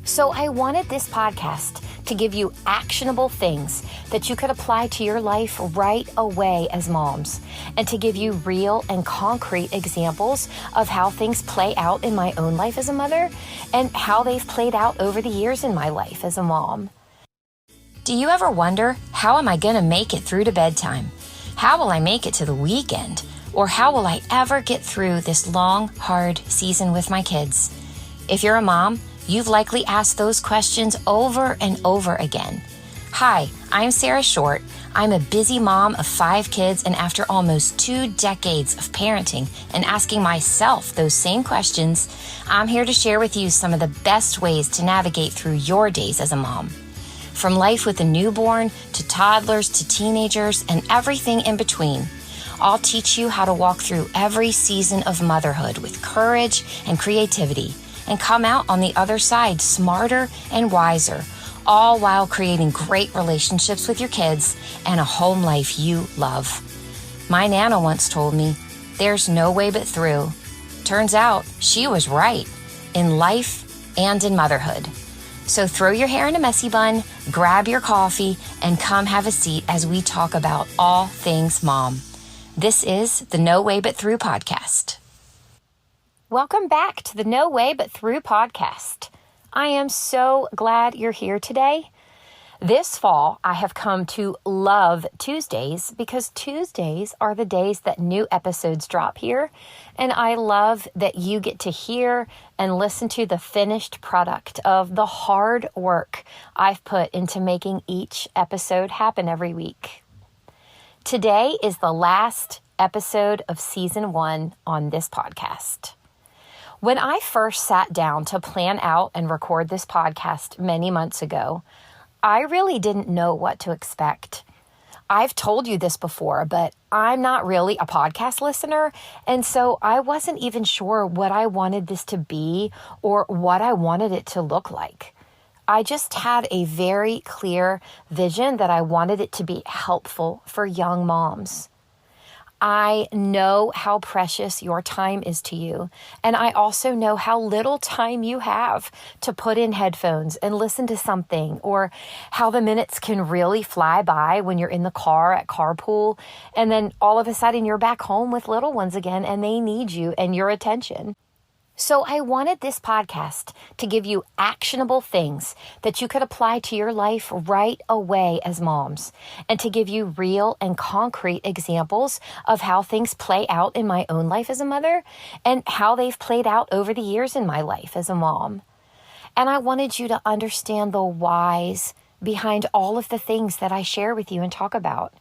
So I wanted this podcast to give you actionable things that you could apply to your life right away as moms, and to give you real and concrete examples of how things play out in my own life as a mother and how they've played out over the years in my life as a mom. Do you ever wonder, how am I going to make it through to bedtime? How will I make it to the weekend? Or how will I ever get through this long, hard season with my kids? If you're a mom, you've likely asked those questions over and over again. Hi, I'm Sarah Short. I'm a busy mom of 5 kids, and after almost 2 decades of parenting and asking myself those same questions, I'm here to share with you some of the best ways to navigate through your days as a mom. From life with a newborn, to toddlers, to teenagers, and everything in between, I'll teach you how to walk through every season of motherhood with courage and creativity, and come out on the other side smarter and wiser, all while creating great relationships with your kids and a home life you love. My Nana once told me, there's no way but through. Turns out she was right, in life and in motherhood. So throw your hair in a messy bun, grab your coffee, and come have a seat as we talk about all things mom. This is the No Way But Through podcast. Welcome back to the No Way But Through podcast. I am so glad you're here today. This fall, I have come to love Tuesdays because Tuesdays are the days that new episodes drop here. And I love that you get to hear and listen to the finished product of the hard work I've put into making each episode happen every week. Today is the last episode of season 1 on this podcast. When I first sat down to plan out and record this podcast many months ago, I really didn't know what to expect. I've told you this before, but I'm not really a podcast listener, and so I wasn't even sure what I wanted this to be or what I wanted it to look like. I just had a very clear vision that I wanted it to be helpful for young moms. I know how precious your time is to you, and I also know how little time you have to put in headphones and listen to something, or how the minutes can really fly by when you're in the car at carpool, and then all of a sudden you're back home with little ones again and they need you and your attention. So I wanted this podcast to give you actionable things that you could apply to your life right away as moms, and to give you real and concrete examples of how things play out in my own life as a mother and how they've played out over the years in my life as a mom. And I wanted you to understand the whys behind all of the things that I share with you and talk about.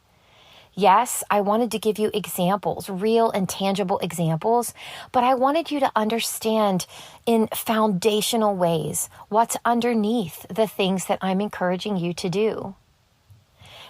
Yes, I wanted to give you examples, real and tangible examples, but I wanted you to understand in foundational ways what's underneath the things that I'm encouraging you to do.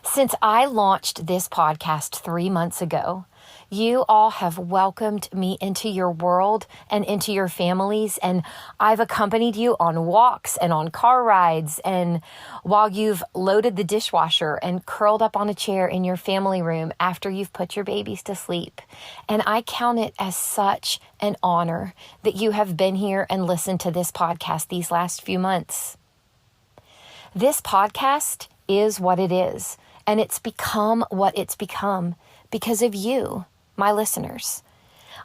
Since I launched this podcast 3 months ago, you all have welcomed me into your world and into your families, and I've accompanied you on walks and on car rides, and while you've loaded the dishwasher and curled up on a chair in your family room after you've put your babies to sleep. And I count it as such an honor that you have been here and listened to this podcast these last few months. This podcast is what it is, and it's become what it's become because of you, my listeners.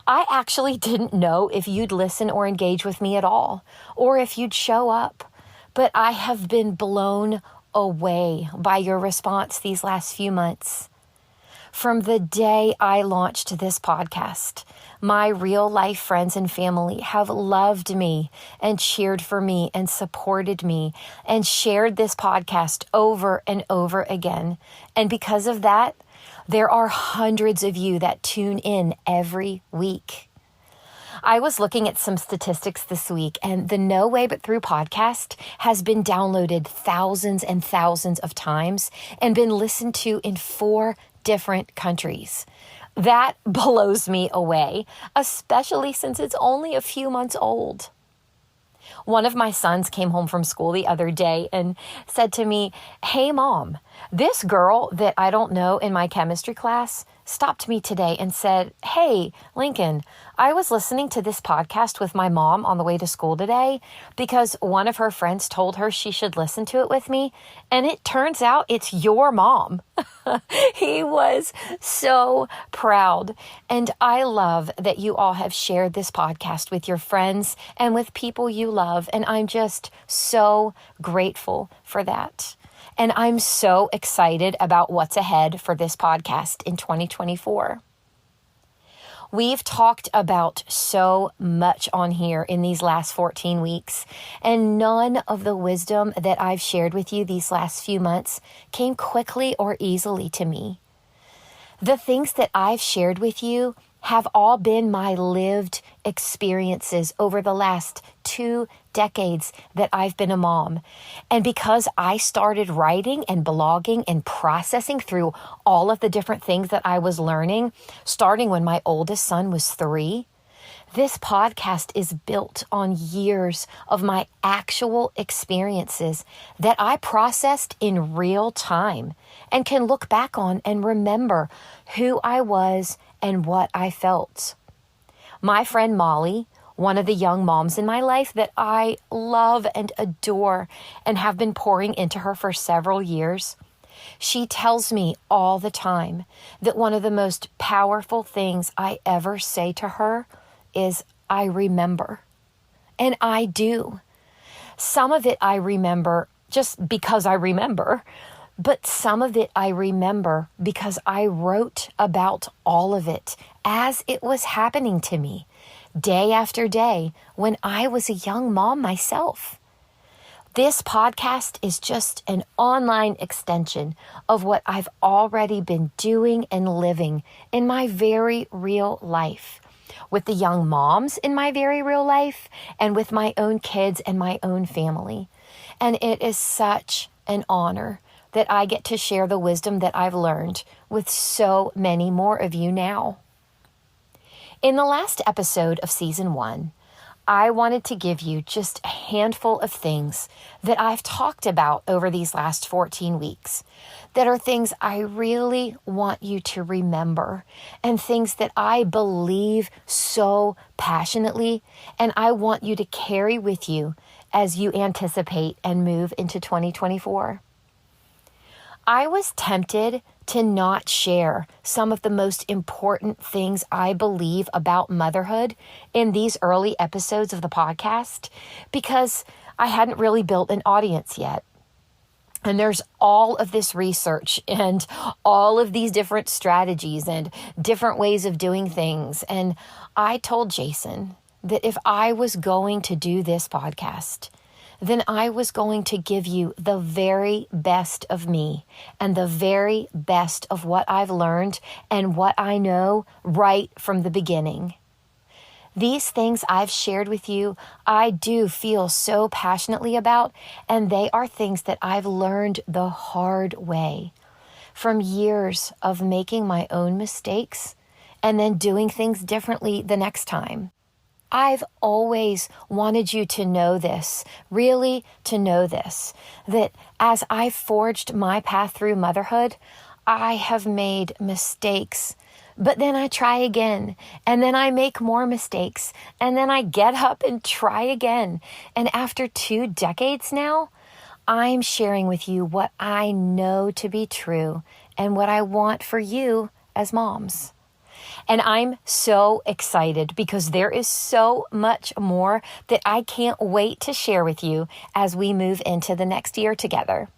I actually didn't know if you'd listen or engage with me at all, or if you'd show up, but I have been blown away by your response these last few months. From the day I launched this podcast, my real life friends and family have loved me and cheered for me and supported me and shared this podcast over and over again. And because of that, there are hundreds of you that tune in every week. I was looking at some statistics this week, and the No Way But Through podcast has been downloaded thousands and thousands of times and been listened to in 4 different countries. That blows me away, especially since it's only a few months old. One of my sons came home from school the other day and said to me, "Hey, Mom, this girl that I don't know in my chemistry class stopped me today and said, "Hey, Lincoln, I was listening to this podcast with my mom on the way to school today because one of her friends told her she should listen to it with me. And it turns out it's your mom." He was so proud. And I love that you all have shared this podcast with your friends and with people you love. And I'm just so grateful for that. And I'm so excited about what's ahead for this podcast in 2024. We've talked about so much on here in these last 14 weeks, and none of the wisdom that I've shared with you these last few months came quickly or easily to me. The things that I've shared with you have all been my lived experiences over the last 2 decades that I've been a mom. And because I started writing and blogging and processing through all of the different things that I was learning, starting when my oldest son was 3, this podcast is built on years of my actual experiences that I processed in real time and can look back on and remember who I was and what I felt. My friend Molly, one of the young moms in my life that I love and adore and have been pouring into her for several years, she tells me all the time that one of the most powerful things I ever say to her is, "I remember." And I do. Some of it I remember just because I remember, but some of it I remember because I wrote about all of it as it was happening to me day after day when I was a young mom myself. This podcast is just an online extension of what I've already been doing and living in my very real life, with the young moms in my very real life, and with my own kids and my own family. And it is such an honor that I get to share the wisdom that I've learned with so many more of you now. In the last episode of season 1, I wanted to give you just a handful of things that I've talked about over these last 14 weeks that are things I really want you to remember and things that I believe so passionately and I want you to carry with you as you anticipate and move into 2024. I was tempted to not share some of the most important things I believe about motherhood in these early episodes of the podcast because I hadn't really built an audience yet. And there's all of this research and all of these different strategies and different ways of doing things. And I told Jason that if I was going to do this podcast, then I was going to give you the very best of me and the very best of what I've learned and what I know right from the beginning. These things I've shared with you, I do feel so passionately about, and they are things that I've learned the hard way from years of making my own mistakes and then doing things differently the next time. I've always wanted you to know this, really to know this, that as I forged my path through motherhood, I have made mistakes, but then I try again, and then I make more mistakes, and then I get up and try again. And after 2 decades now, I'm sharing with you what I know to be true and what I want for you as moms. And I'm so excited because there is so much more that I can't wait to share with you as we move into the next year together.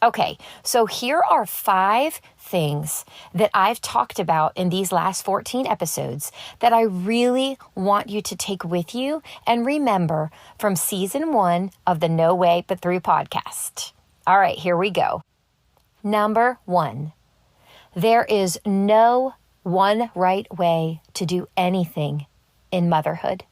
Okay, so here are 5 things that I've talked about in these last 14 episodes that I really want you to take with you and remember from season 1 of the No Way But Through podcast. All right, here we go. Number 1, there is no one right way to do anything in motherhood.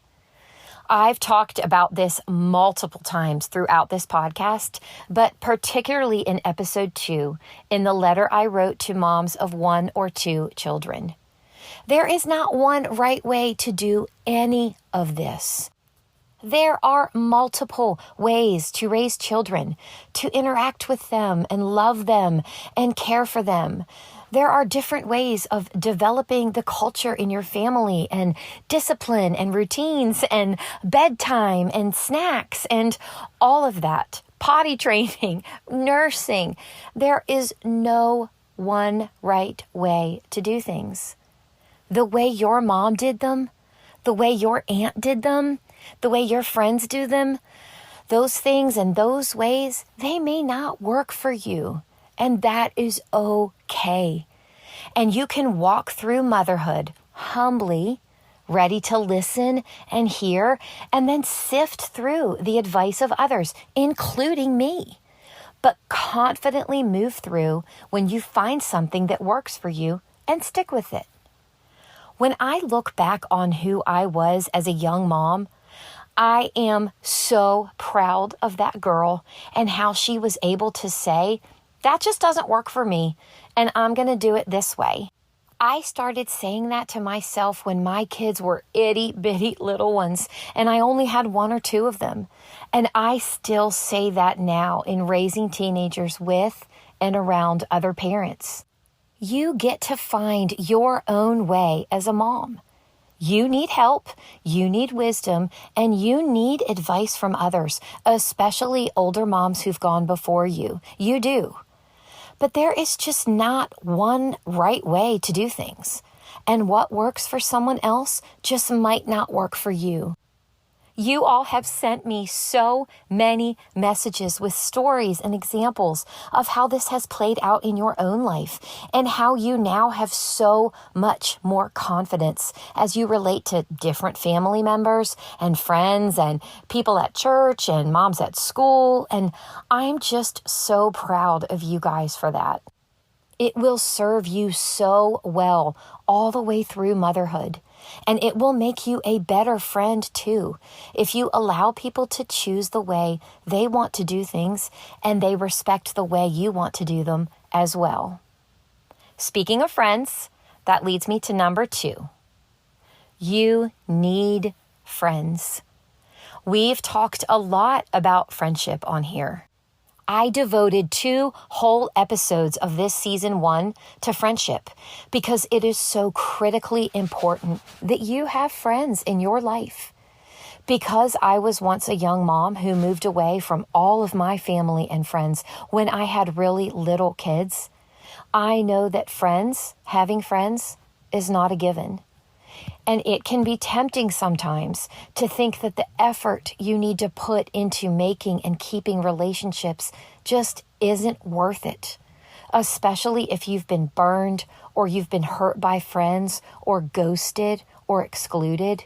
I've talked about this multiple times throughout this podcast, but particularly in episode 2, in the letter I wrote to moms of 1 or 2 children. There is not one right way to do any of this. There are multiple ways to raise children, to interact with them and love them and care for them. There are different ways of developing the culture in your family and discipline and routines and bedtime and snacks and all of that. Potty training, nursing. There is no one right way to do things. The way your mom did them, the way your aunt did them, the way your friends do them, those things and those ways, they may not work for you. And that is okay. And you can walk through motherhood humbly, ready to listen and hear, and then sift through the advice of others, including me. But confidently move through when you find something that works for you and stick with it. When I look back on who I was as a young mom, I am so proud of that girl and how she was able to say, that just doesn't work for me, and I'm going to do it this way. I started saying that to myself when my kids were itty bitty little ones, and I only had 1 or 2 of them. And I still say that now in raising teenagers with and around other parents. You get to find your own way as a mom. You need help, you need wisdom, and you need advice from others, especially older moms who've gone before you. You do. But there is just not one right way to do things. And what works for someone else just might not work for you. You all have sent me so many messages with stories and examples of how this has played out in your own life and how you now have so much more confidence as you relate to different family members and friends and people at church and moms at school. And I'm just so proud of you guys for that. It will serve you so well all the way through motherhood. And it will make you a better friend too, if you allow people to choose the way they want to do things and they respect the way you want to do them as well. Speaking of friends, that leads me to number 2. You need friends. We've talked a lot about friendship on here. I devoted 2 whole episodes of this season 1 to friendship because it is so critically important that you have friends in your life. Because I was once a young mom who moved away from all of my family and friends when I had really little kids, I know that having friends is not a given. And it can be tempting sometimes to think that the effort you need to put into making and keeping relationships just isn't worth it, especially if you've been burned or you've been hurt by friends or ghosted or excluded.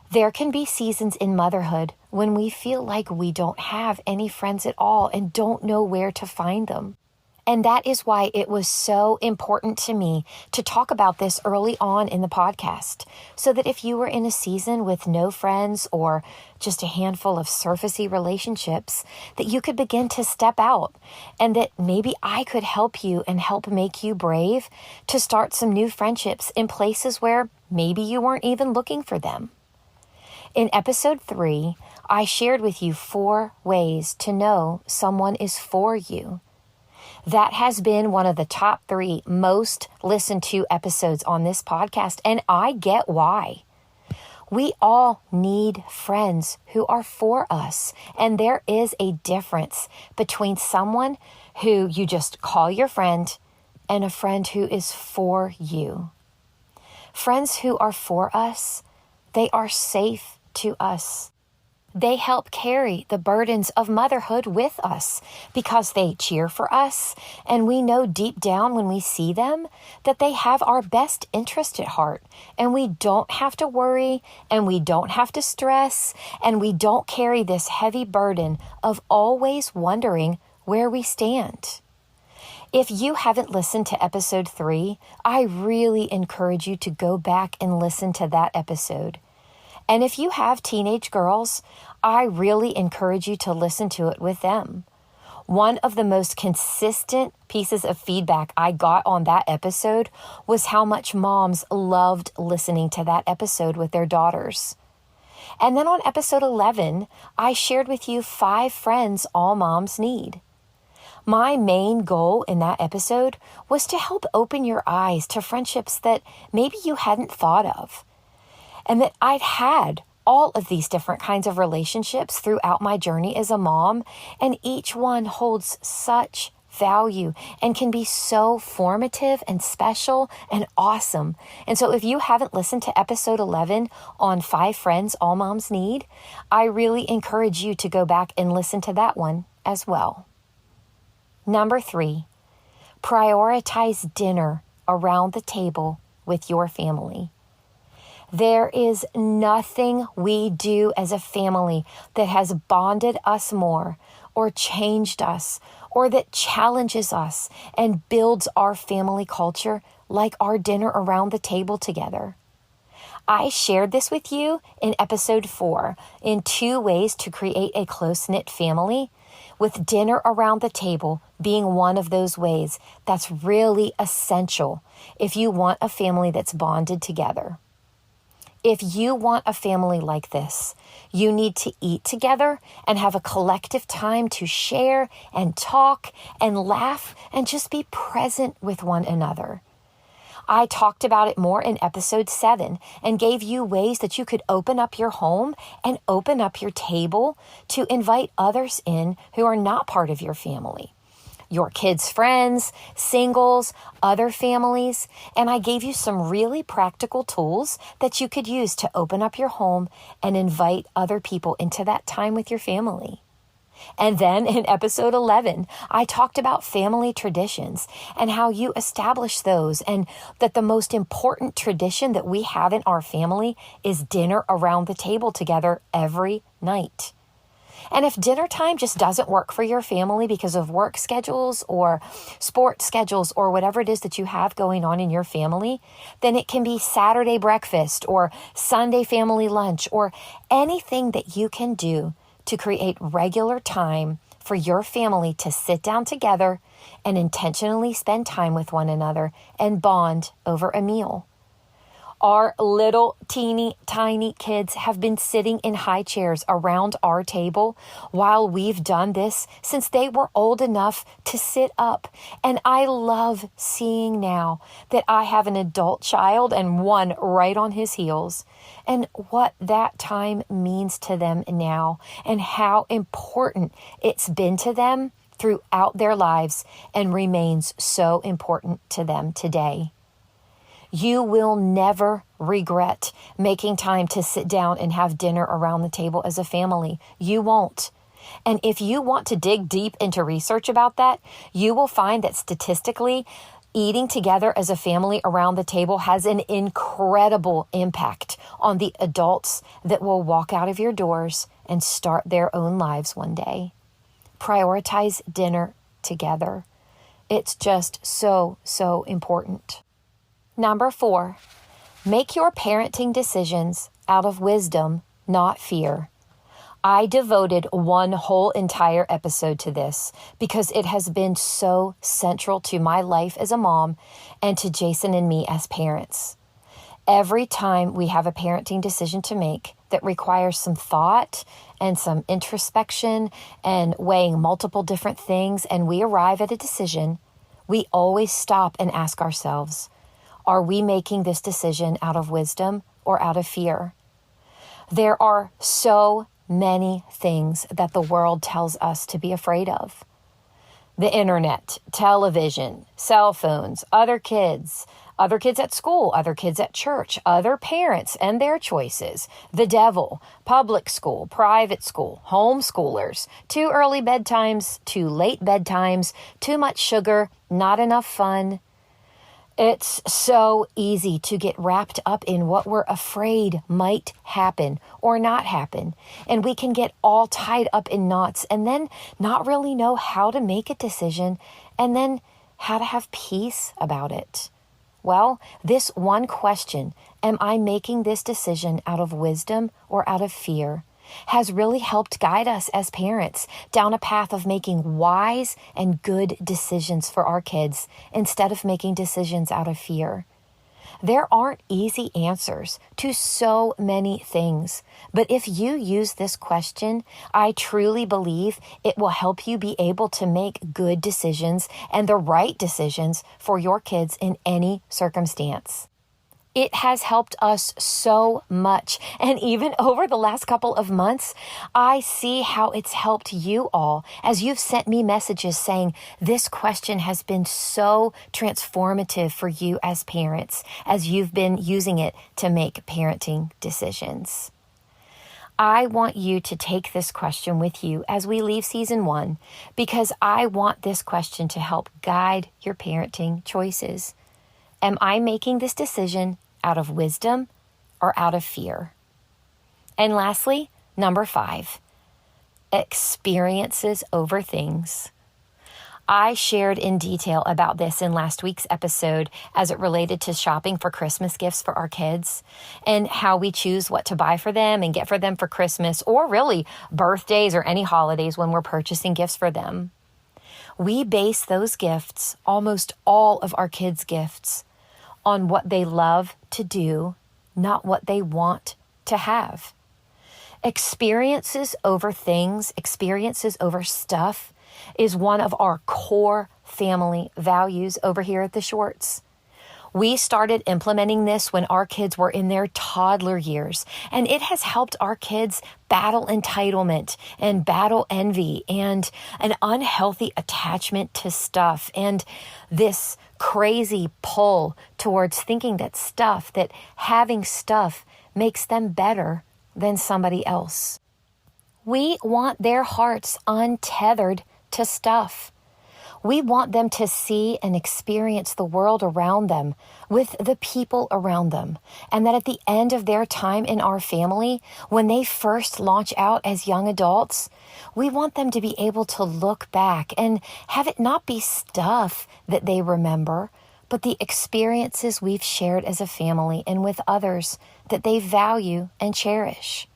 There can be seasons in motherhood when we feel like we don't have any friends at all and don't know where to find them. And that is why it was so important to me to talk about this early on in the podcast, so that if you were in a season with no friends or just a handful of surfacey relationships, that you could begin to step out and that maybe I could help you and help make you brave to start some new friendships in places where maybe you weren't even looking for them. In episode 3, I shared with you 4 ways to know someone is for you. That has been one of the top 3 most listened to episodes on this podcast, and I get why. We all need friends who are for us, and there is a difference between someone who you just call your friend and a friend who is for you. Friends who are for us, they are safe to us. They help carry the burdens of motherhood with us because they cheer for us, and we know deep down when we see them that they have our best interest at heart, and we don't have to worry, and we don't have to stress, and we don't carry this heavy burden of always wondering where we stand. If you haven't listened to episode 3, I really encourage you to go back and listen to that episode. And if you have teenage girls, I really encourage you to listen to it with them. One of the most consistent pieces of feedback I got on that episode was how much moms loved listening to that episode with their daughters. And then on episode 11, I shared with you 5 friends all moms need. My main goal in that episode was to help open your eyes to friendships that maybe you hadn't thought of, and that I'd had all of these different kinds of relationships throughout my journey as a mom, and each one holds such value and can be so formative and special and awesome. And so if you haven't listened to episode 11 on 5 friends all moms need, I really encourage you to go back and listen to that one as well. Number 3, prioritize dinner around the table with your family. There is nothing we do as a family that has bonded us more or changed us or that challenges us and builds our family culture like our dinner around the table together. I shared this with you in episode 4 in 2 ways to create a close-knit family, with dinner around the table being one of those ways that's really essential if you want a family that's bonded together. If you want a family like this, you need to eat together and have a collective time to share and talk and laugh and just be present with one another. I talked about it more in episode 7 and gave you ways that you could open up your home and open up your table to invite others in who are not part of your family. Your kids' friends, singles, other families, and I gave you some really practical tools that you could use to open up your home and invite other people into that time with your family. And then in episode 11, I talked about family traditions and how you establish those, and that the most important tradition that we have in our family is dinner around the table together every night. And if dinner time just doesn't work for your family because of work schedules or sports schedules or whatever it is that you have going on in your family, then it can be Saturday breakfast or Sunday family lunch or anything that you can do to create regular time for your family to sit down together and intentionally spend time with one another and bond over a meal. Our little teeny tiny kids have been sitting in high chairs around our table while we've done this since they were old enough to sit up. And I love seeing now that I have an adult child and one right on his heels, and what that time means to them now and how important it's been to them throughout their lives and remains so important to them today. You will never regret making time to sit down and have dinner around the table as a family. You won't. And if you want to dig deep into research about that, you will find that statistically, eating together as a family around the table has an incredible impact on the adults that will walk out of your doors and start their own lives one day. Prioritize dinner together. It's just so, so important. Number 4, make your parenting decisions out of wisdom, not fear. I devoted one whole entire episode to this because it has been so central to my life as a mom and to Jason and me as parents. Every time we have a parenting decision to make that requires some thought and some introspection and weighing multiple different things, and we arrive at a decision, we always stop and ask ourselves, are we making this decision out of wisdom or out of fear? There are so many things that the world tells us to be afraid of. The internet, television, cell phones, other kids at school, other kids at church, other parents and their choices, the devil, public school, private school, homeschoolers, too early bedtimes, too late bedtimes, too much sugar, not enough fun. It's so easy to get wrapped up in what we're afraid might happen or not happen. And we can get all tied up in knots and then not really know how to make a decision and then how to have peace about it. Well, this one question, am I making this decision out of wisdom or out of fear, has really helped guide us as parents down a path of making wise and good decisions for our kids instead of making decisions out of fear. There aren't easy answers to so many things, but if you use this question, I truly believe it will help you be able to make good decisions and the right decisions for your kids in any circumstance. It has helped us so much. And even over the last couple of months, I see how it's helped you all as you've sent me messages saying this question has been so transformative for you as parents, as you've been using it to make parenting decisions. I want you to take this question with you as we leave season 1, because I want this question to help guide your parenting choices. Am I making this decision out of wisdom or out of fear? And lastly, number 5, experiences over things. I shared in detail about this in last week's episode as it related to shopping for Christmas gifts for our kids and how we choose what to buy for them and get for them for Christmas, or really birthdays or any holidays when we're purchasing gifts for them. We base those gifts, almost all of our kids' gifts, on what they love to do, not what they want to have. Experiences over things, experiences over stuff, is one of our core family values over here at the Shorts. We started implementing this when our kids were in their toddler years, and it has helped our kids battle entitlement and battle envy and an unhealthy attachment to stuff and this crazy pull towards thinking that having stuff makes them better than somebody else. We want their hearts untethered to stuff. We want them to see and experience the world around them with the people around them. And that at the end of their time in our family, when they first launch out as young adults, we want them to be able to look back and have it not be stuff that they remember, but the experiences we've shared as a family and with others that they value and cherish.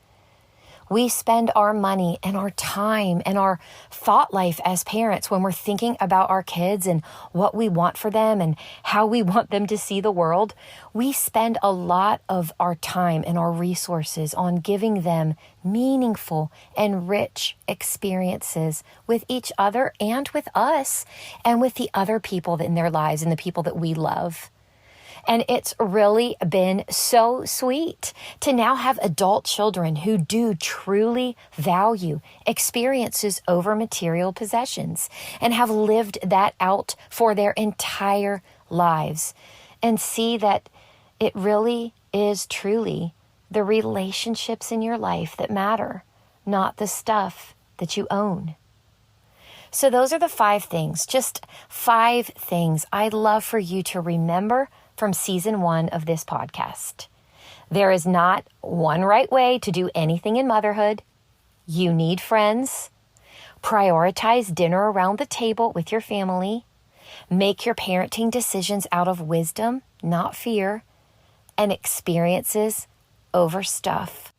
We spend our money and our time and our thought life as parents when we're thinking about our kids and what we want for them and how we want them to see the world. We spend a lot of our time and our resources on giving them meaningful and rich experiences with each other and with us and with the other people in their lives and the people that we love. And it's really been so sweet to now have adult children who do truly value experiences over material possessions and have lived that out for their entire lives and see that it really is truly the relationships in your life that matter, not the stuff that you own. So those are the 5 things, just 5 things I'd love for you to remember from season 1 of this podcast. There is not one right way to do anything in motherhood. You need friends. Prioritize dinner around the table with your family. Make your parenting decisions out of wisdom, not fear, and experiences over stuff.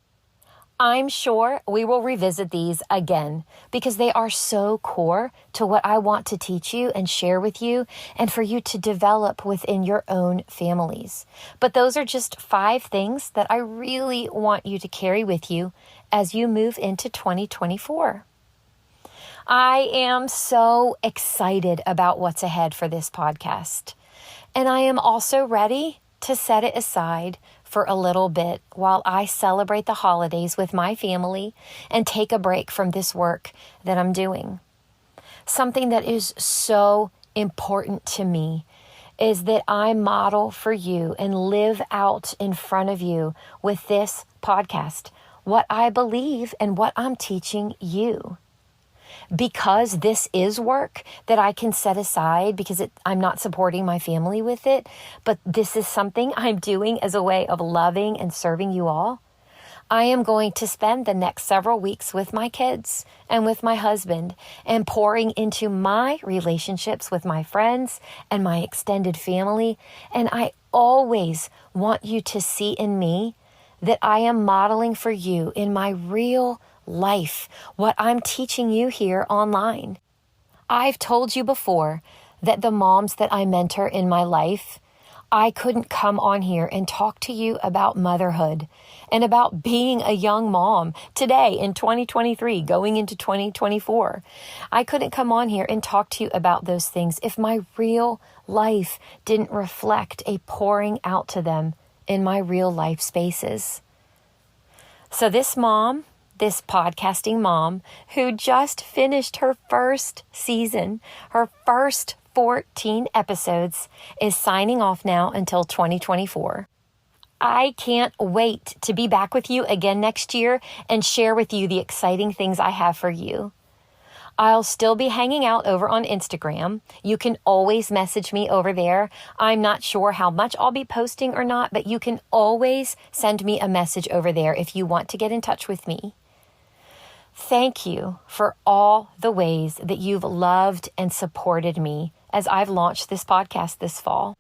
I'm sure we will revisit these again because they are so core to what I want to teach you and share with you and for you to develop within your own families. But those are just 5 things that I really want you to carry with you as you move into 2024. I am so excited about what's ahead for this podcast. And I am also ready to set it aside for a little bit while I celebrate the holidays with my family and take a break from this work that I'm doing. Something that is so important to me is that I model for you and live out in front of you with this podcast what I believe and what I'm teaching you. Because this is work that I can set aside because I'm not supporting my family with it, but this is something I'm doing as a way of loving and serving you all. I am going to spend the next several weeks with my kids and with my husband and pouring into my relationships with my friends and my extended family. And I always want you to see in me that I am modeling for you in my real life what I'm teaching you here online. I've told you before that the moms that I mentor in my life, I couldn't come on here and talk to you about motherhood and about being a young mom today in 2023, going into 2024. I couldn't come on here and talk to you about those things if my real life didn't reflect a pouring out to them in my real life spaces. So this mom, this podcasting mom who just finished her first season, her first 14 episodes, is signing off now until 2024. I can't wait to be back with you again next year and share with you the exciting things I have for you. I'll still be hanging out over on Instagram. You can always message me over there. I'm not sure how much I'll be posting or not, but you can always send me a message over there if you want to get in touch with me. Thank you for all the ways that you've loved and supported me as I've launched this podcast this fall.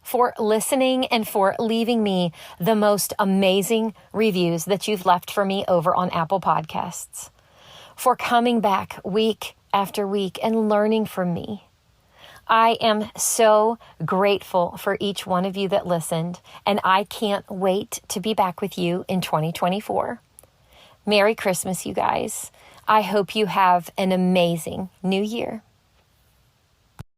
For listening and for leaving me the most amazing reviews that you've left for me over on Apple Podcasts. For coming back week after week and learning from me. I am so grateful for each one of you that listened, and I can't wait to be back with you in 2024. Merry Christmas, you guys. I hope you have an amazing new year.